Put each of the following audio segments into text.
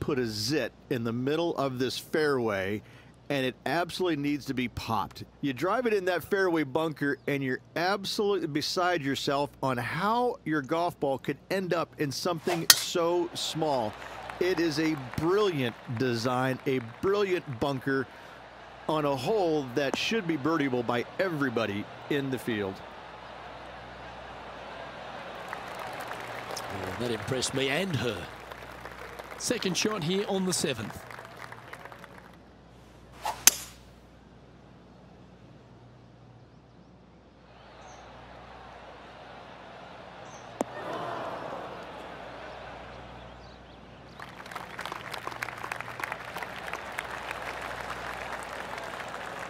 put a zit in the middle of this fairway, and it absolutely needs to be popped. You drive it in that fairway bunker, and you're absolutely beside yourself on how your golf ball could end up in something so small. It is a brilliant design, a brilliant bunker on a hole that should be birdieable by everybody in the field. Oh, that impressed me and her. Second shot here on the 7th.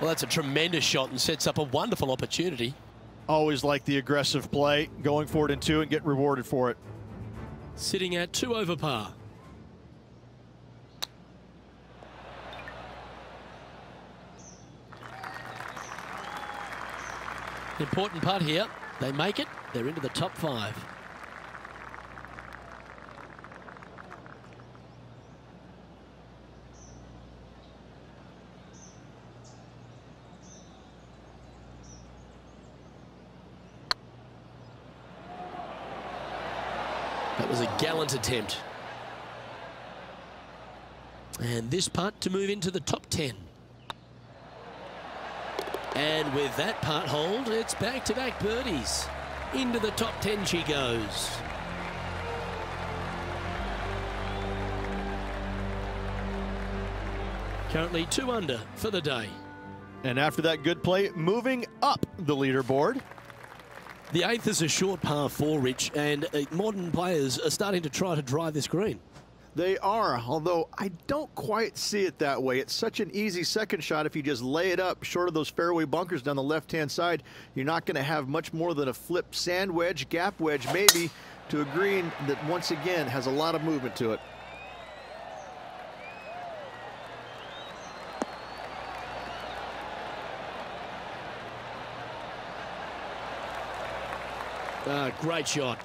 Well, that's a tremendous shot and sets up a wonderful opportunity. Always like the aggressive play, going for it in 2 and get rewarded for it. Sitting at 2 over par. Important putt here. They make it. They're into the top 5. That was a gallant attempt. And this putt to move into the top 10. And with that putt hold, it's back-to-back birdies. Into the top 10 she goes. Currently 2 under for the day. And after that good play, moving up the leaderboard. The 8th is a short par 4, Rich, and modern players are starting to try to drive this green. They are, although I don't quite see it that way. It's such an easy second shot. If you just lay it up short of those fairway bunkers down the left-hand side, you're not going to have much more than a flip sand wedge, gap wedge maybe, to a green that once again has a lot of movement to it. Great shot.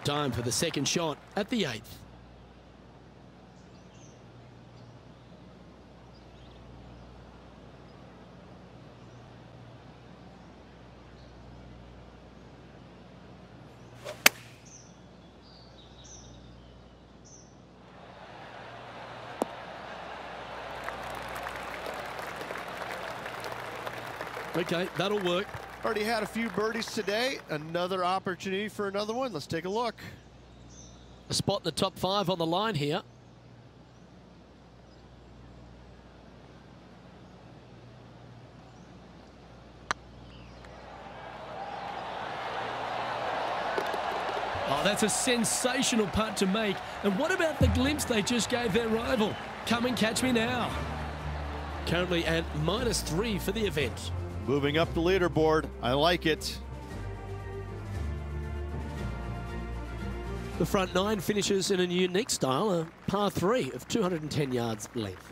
Time for the second shot at the 8th. Okay, that'll work. Already had a few birdies today. Another opportunity for another one. Let's take a look. A spot in the top 5 on the line here. Oh, that's a sensational putt to make. And what about the glimpse they just gave their rival? Come and catch me now. Currently at -3 for the event. Moving up the leaderboard. I like it. The front 9 finishes in a unique style, a par 3 of 210 yards length.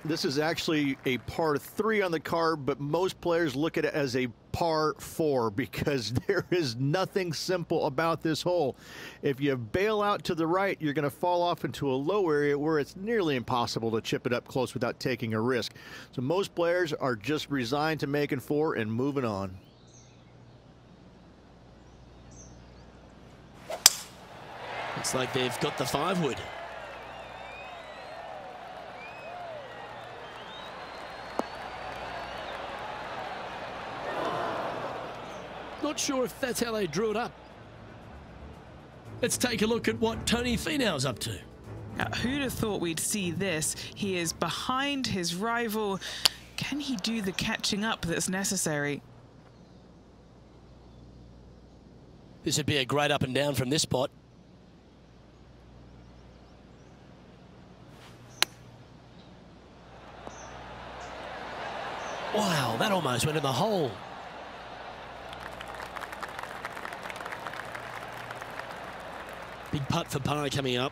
This is actually a par 3 on the card, but most players look at it as a par 4 because there is nothing simple about this hole. If you bail out to the right, you're going to fall off into a low area where it's nearly impossible to chip it up close without taking a risk. So most players are just resigned to making 4 and moving on. Looks like they've got the 5-wood. Not sure if that's how they drew it up. Let's take a look at what Tony Finau's up to. Now, who'd have thought we'd see this? He is behind his rival. Can he do the catching up that's necessary? This would be a great up and down from this spot. Wow, that almost went in the hole. Big putt for par coming up.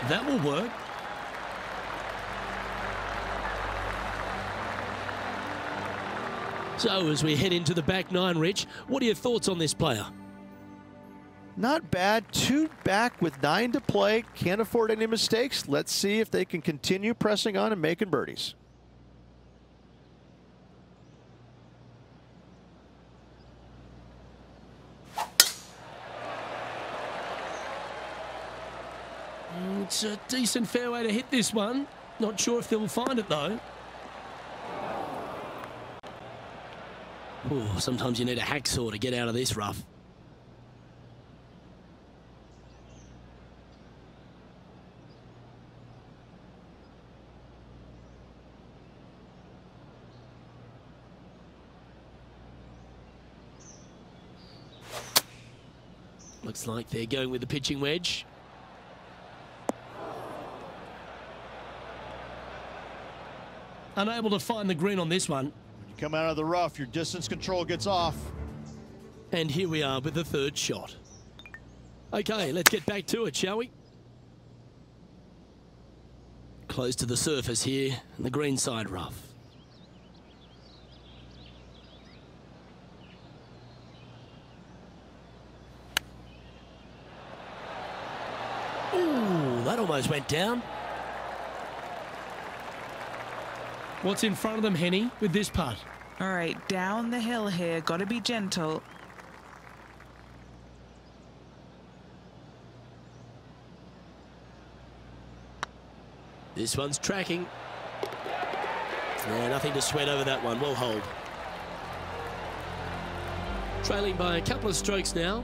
That will work. So as we head into the back nine, Rich, what are your thoughts on this player? Not bad. 2 back with 9 to play. Can't afford any mistakes. Let's see if they can continue pressing on and making birdies. It's a decent fairway to hit this one. Not sure if they'll find it though. Ooh, sometimes you need a hacksaw to get out of this rough. Looks like they're going with the pitching wedge. Unable to find the green on this one. When you come out of the rough, your distance control gets off. And here we are with the third shot. Okay, let's get back to it, shall we? Close to the surface here, and the green side rough. Ooh, that almost went down. What's in front of them, Henny, with this putt? All right, down the hill here. Got to be gentle. This one's tracking. Yeah, nothing to sweat over that one. We'll hold. Trailing by a couple of strokes now.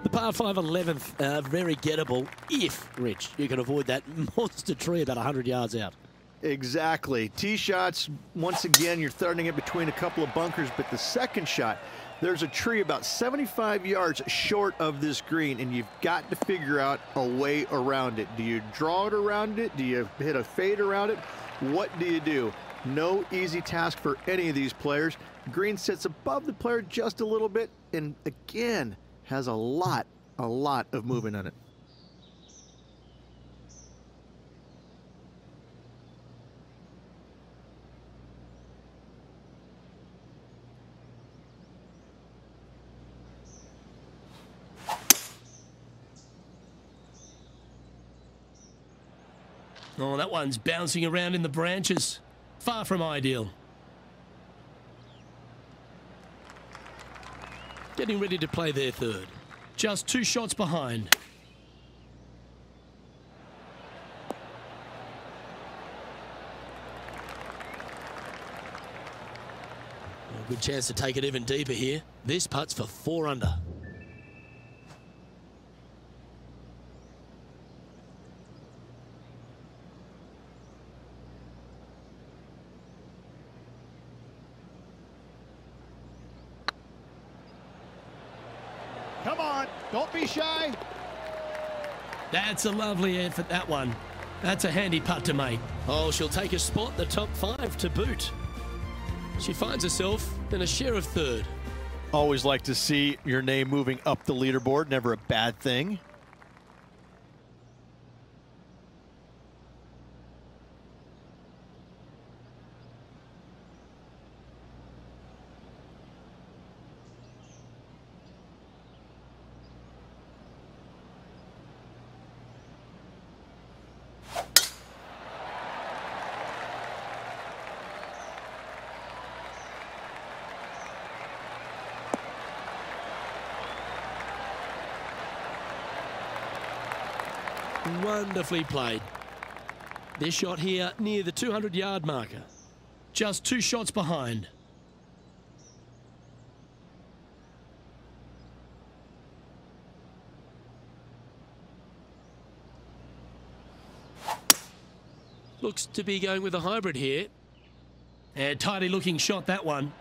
The par 5 11th, very gettable if, Rich, you can avoid that monster tree about 100 yards out. Exactly. Tee shots, once again, you're throwing it between a couple of bunkers, but the second shot, there's a tree about 75 yards short of this green, and you've got to figure out a way around it. Do you draw it around it? Do you hit a fade around it? What do you do? No easy task for any of these players. Green sits above the player just a little bit, and again, has a lot of movement on it. Oh, that one's bouncing around in the branches. Far from ideal. Getting ready to play their third. Just 2 shots behind. A good chance to take it even deeper here. This putt's for 4 under. Come on, don't be shy. That's a lovely effort, that one. That's a handy putt to make. Oh, she'll take a spot, the top 5 to boot. She finds herself in a share of third. Always like to see your name moving up the leaderboard. Never a bad thing. Wonderfully played. This shot here near the 200-yard marker. Just 2 shots behind. Looks to be going with a hybrid here. A tidy looking shot, that one.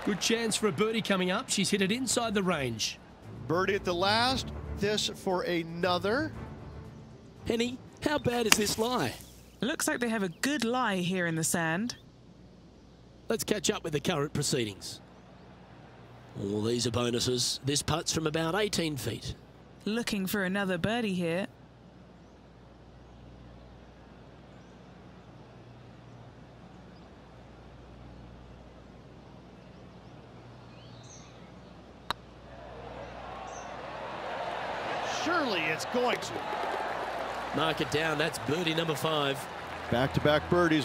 Good chance for a birdie coming up. She's hit it inside the range. Birdie at the last. This for another. Henny, how bad is this lie? It looks like they have a good lie here in the sand. Let's catch up with the current proceedings. All these are bonuses. This putt's from about 18 feet. Looking for another birdie here. Surely it's going to. Mark it down. That's birdie number 5. Back-to-back birdies.